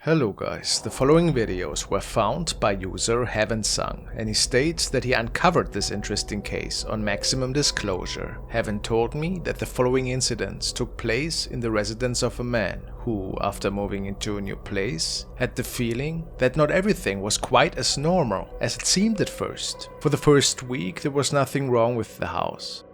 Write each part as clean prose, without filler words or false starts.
Hello guys, the following videos were found by user HeavenSung, and he states that he uncovered this interesting case on MaximumDisclosure. Heaven told me that the following incidents took place in the residence of a man who, after moving into a new place, had the feeling that not everything was quite as normal as it seemed at first. For the first week there was nothing wrong with the house.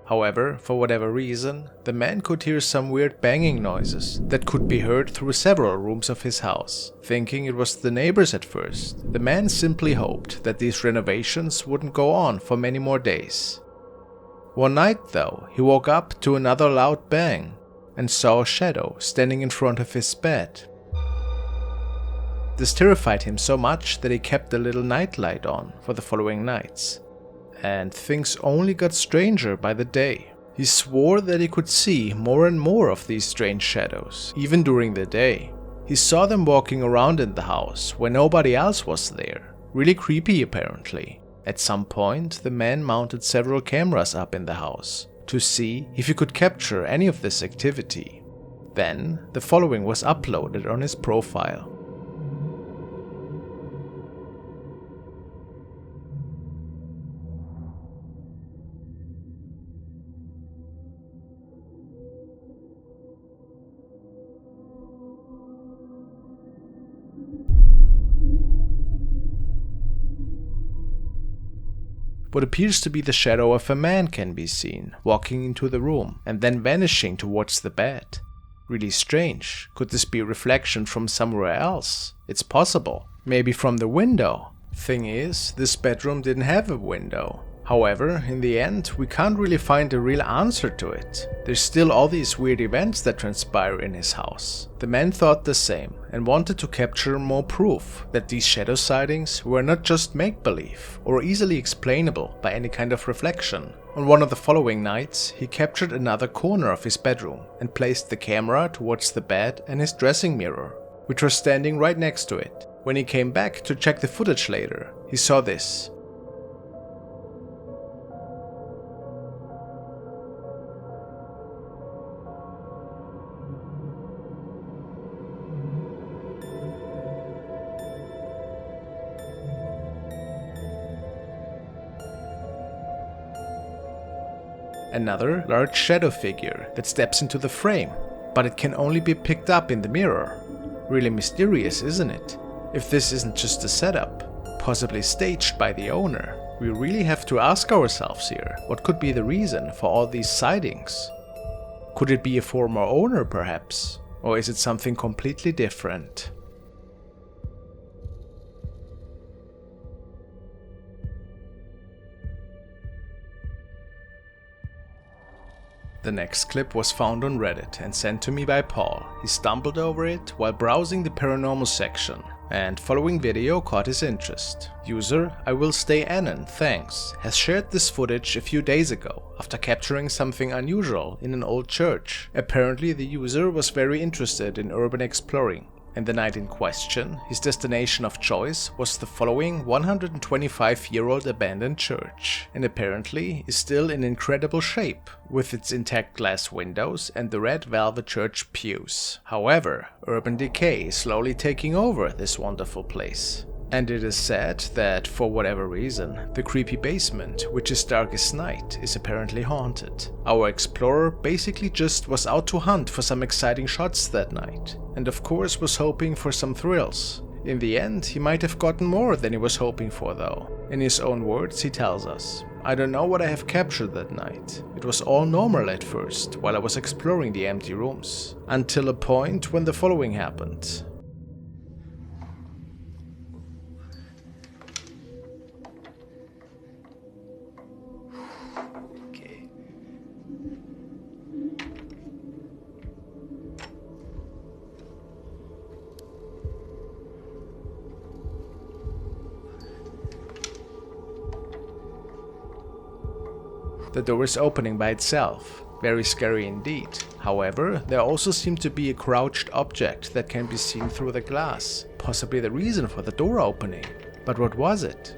However, for whatever reason, the man could hear some weird banging noises that could be heard through several rooms of his house. Thinking it was the neighbors at first, the man simply hoped that these renovations wouldn't go on for many more days. One night though, he woke up to another loud bang and saw a shadow standing in front of his bed. This terrified him so much that he kept a little nightlight on for the following nights. And things only got stranger by the day. He swore that he could see more and more of these strange shadows, even during the day. He saw them walking around in the house when nobody else was there. Really creepy apparently. At some point, the man mounted several cameras up in the house to see if he could capture any of this activity. Then, the following was uploaded on his profile. What appears to be the shadow of a man can be seen, walking into the room and then vanishing towards the bed. Really strange. Could this be a reflection from somewhere else? It's possible. Maybe from the window. Thing is, this bedroom didn't have a window. However, in the end, we can't really find a real answer to it. There's still all these weird events that transpire in his house. The man thought the same and wanted to capture more proof that these shadow sightings were not just make-believe or easily explainable by any kind of reflection. On one of the following nights, he captured another corner of his bedroom and placed the camera towards the bed and his dressing mirror, which was standing right next to it. When he came back to check the footage later, he saw this. Another large shadow figure that steps into the frame, but it can only be picked up in the mirror. Really mysterious, isn't it? If this isn't just a setup, possibly staged by the owner, we really have to ask ourselves here, what could be the reason for all these sightings? Could it be a former owner perhaps? Or is it something completely different? The next clip was found on Reddit and sent to me by Paul. He stumbled over it while browsing the paranormal section, and following video caught his interest. User IwillStayAnonThx has shared this footage a few days ago after capturing something unusual in an old church. Apparently the user was very interested in urban exploring, and the night in question, his destination of choice was the following 125-year-old abandoned church, and apparently is still in incredible shape, with its intact glass windows and the red velvet church pews. However, urban decay is slowly taking over this wonderful place. And it is said that, for whatever reason, the creepy basement, which is dark as night, is apparently haunted. Our explorer basically just was out to hunt for some exciting shots that night, and of course was hoping for some thrills. In the end, he might have gotten more than he was hoping for though. In his own words, he tells us, "I don't know what I have captured that night. It was all normal at first, while I was exploring the empty rooms, until a point when the following happened." The door is opening by itself. Very scary indeed. However, there also seemed to be a crouched object that can be seen through the glass, possibly the reason for the door opening. But what was it?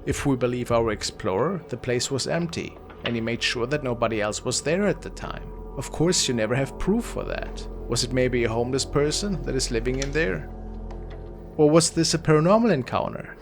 If we believe our explorer, the place was empty, and he made sure that nobody else was there at the time. Of course, you never have proof for that. Was it maybe a homeless person that is living in there? Or was this a paranormal encounter?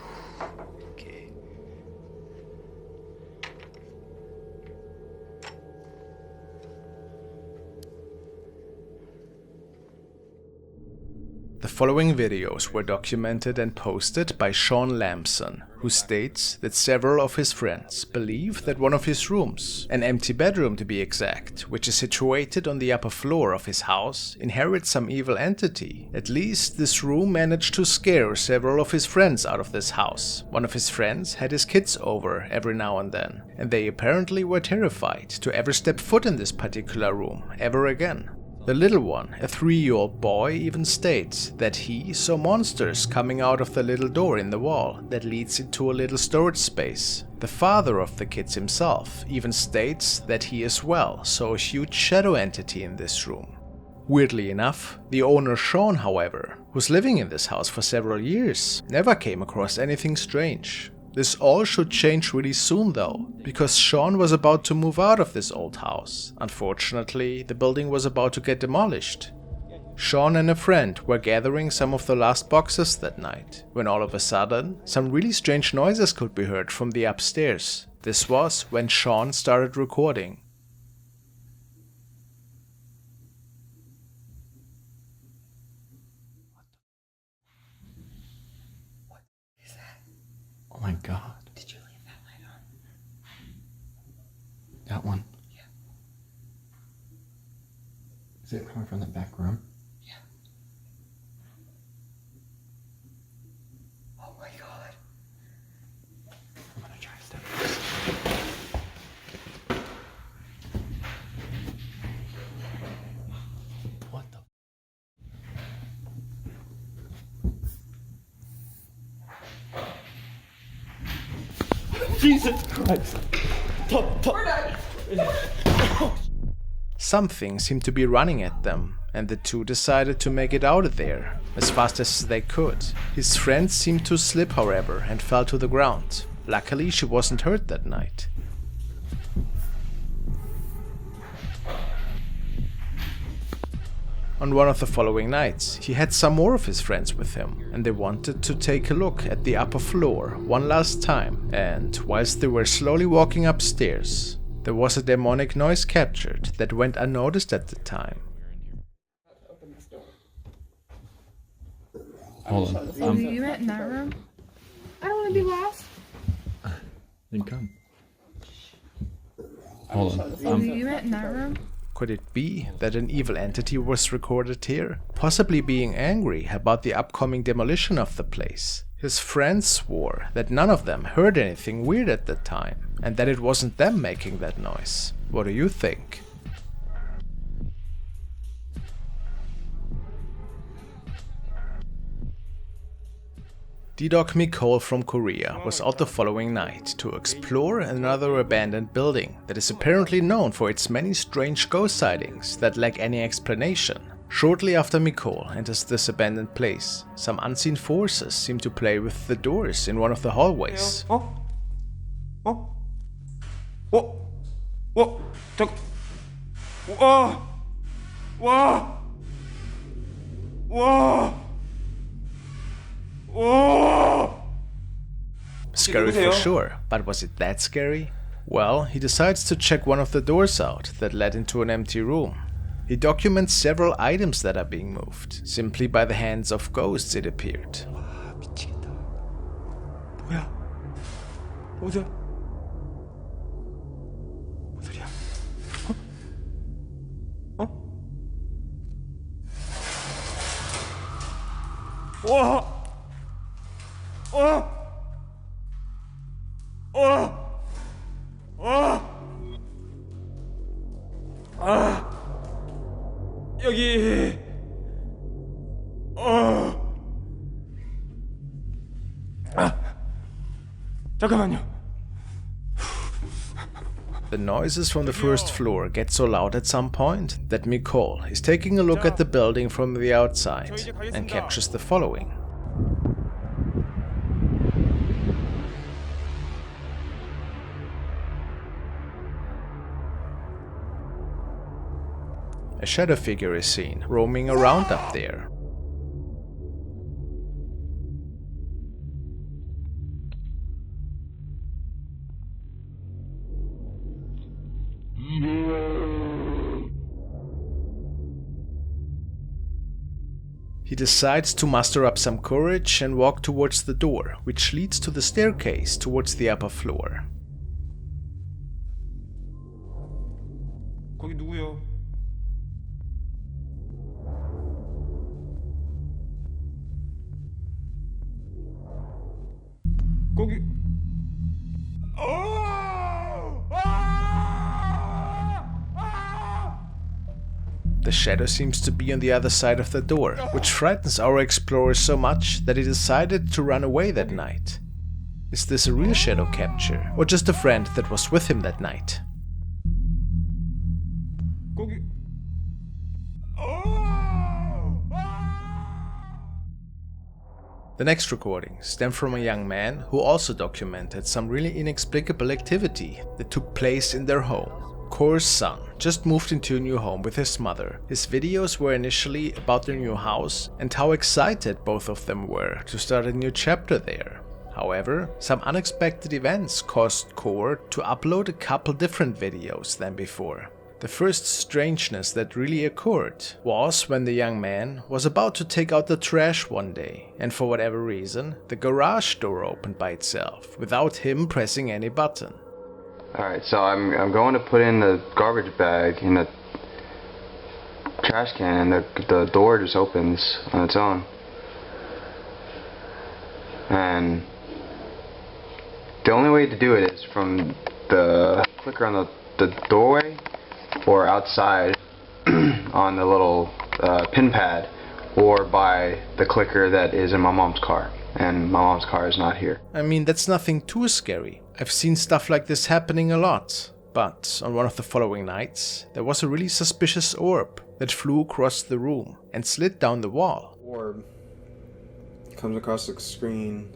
The following videos were documented and posted by Sean Lambson, who states that several of his friends believe that one of his rooms, an empty bedroom to be exact, which is situated on the upper floor of his house, inherits some evil entity. At least this room managed to scare several of his friends out of this house. One of his friends had his kids over every now and then, and they apparently were terrified to ever step foot in this particular room ever again. The little one, a 3-year-old boy, even states that he saw monsters coming out of the little door in the wall that leads into a little storage space. The father of the kids himself even states that he as well saw a huge shadow entity in this room. Weirdly enough, the owner Sean, however, who's living in this house for several years, never came across anything strange. This all should change really soon though, because Sean was about to move out of this old house. Unfortunately, the building was about to get demolished. Sean and a friend were gathering some of the last boxes that night, when all of a sudden, some really strange noises could be heard from the upstairs. This was when Sean started recording. Oh my god. Did you leave that light on? That one? Yeah. Is it coming from the back room? Yeah. Oh my god. I'm gonna try to step What the? Jesus Christ! Something seemed to be running at them, and the two decided to make it out of there as fast as they could. His friend seemed to slip, however, and fell to the ground. Luckily, she wasn't hurt that night. On one of the following nights, he had some more of his friends with him, and they wanted to take a look at the upper floor one last time, and whilst they were slowly walking upstairs, there was a demonic noise captured that went unnoticed at the time. Hold on. So you went in that room? I don't want to be lost. Then come. Hold on. So you went in that room? Could it be that an evil entity was recorded here, possibly being angry about the upcoming demolition of the place? His friends swore that none of them heard anything weird at the time, and that it wasn't them making that noise. What do you think? DDoch Micol from Korea was out the following night to explore another abandoned building that is apparently known for its many strange ghost sightings that lack any explanation. Shortly after Micol enters this abandoned place, some unseen forces seem to play with the doors in one of the hallways. Scary for sure, but was it that scary? Well, he decides to check one of the doors out that led into an empty room. He documents several items that are being moved, simply by the hands of ghosts, it appeared. 미치겠다. 뭐야? 어디야? 뭔 소리야? 여기. 잠깐만요. The noises from the first floor get so loud at some point that Micol is taking a look at the building from the outside and captures the following. a shadow figure is seen roaming around up there. He decides to muster up some courage and walk towards the door, which leads to the staircase towards the upper floor. 거기 누구요? 거기 The shadow seems to be on the other side of the door, which frightens our explorer so much that he decided to run away that night. Is this a real shadow capture, or just a friend that was with him that night? 거기 The next recordings stem from a young man who also documented some really inexplicable activity that took place in their home. Core's son just moved into a new home with his mother. His videos were initially about their new house and how excited both of them were to start a new chapter there. However, some unexpected events caused Core to upload a couple different videos than before. The first strangeness that really occurred was when the young man was about to take out the trash one day, and for whatever reason, the garage door opened by itself without him pressing any button. Alright, so I'm going to put in the garbage bag in the trash can, and the door just opens on its own. And the only way to do it is from the clicker on the doorway or outside on the little pin pad, or by the clicker that is in my mom's car, and my mom's car is not here. I mean, that's nothing too scary. I've seen stuff like this happening a lot, but on one of the following nights, there was a really suspicious orb that flew across the room and slid down the wall. Orb comes across the screen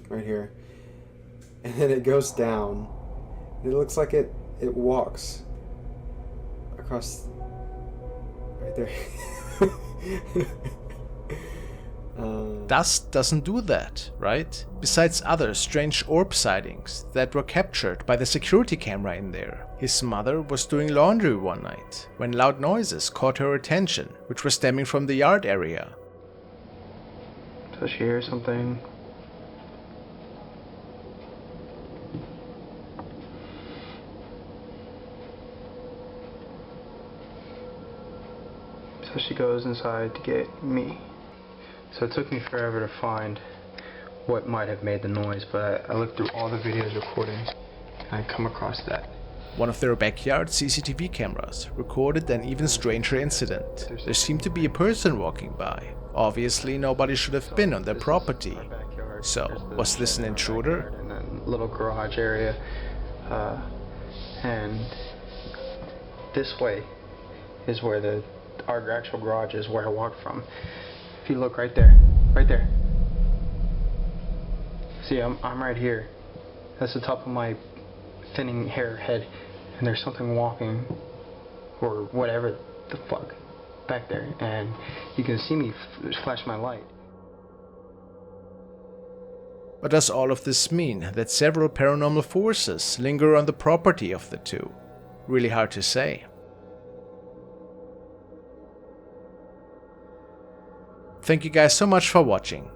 right here, and then it goes down. It looks like it walks across right there. Dust doesn't do that, right? Besides other strange orb sightings that were captured by the security camera in there. His mother was doing laundry one night when loud noises caught her attention, which were stemming from the yard area. Does she hear something? So she goes inside to get me. So it took me forever to find what might have made the noise, but I looked through all the videos recordings and I come across that. One of their backyard CCTV cameras recorded an even stranger incident. There seemed to be a person walking by. Obviously nobody should have been on their property. So, was this an intruder? And then little garage area, and this way is where our actual garage is, where I walked from. If you look right there, see, I'm right here. That's the top of my thinning hair head, and there's something walking, or whatever the fuck, back there, and you can see me flash my light. But does all of this mean that several paranormal forces linger on the property of the two? Really hard to say. Thank you guys so much for watching.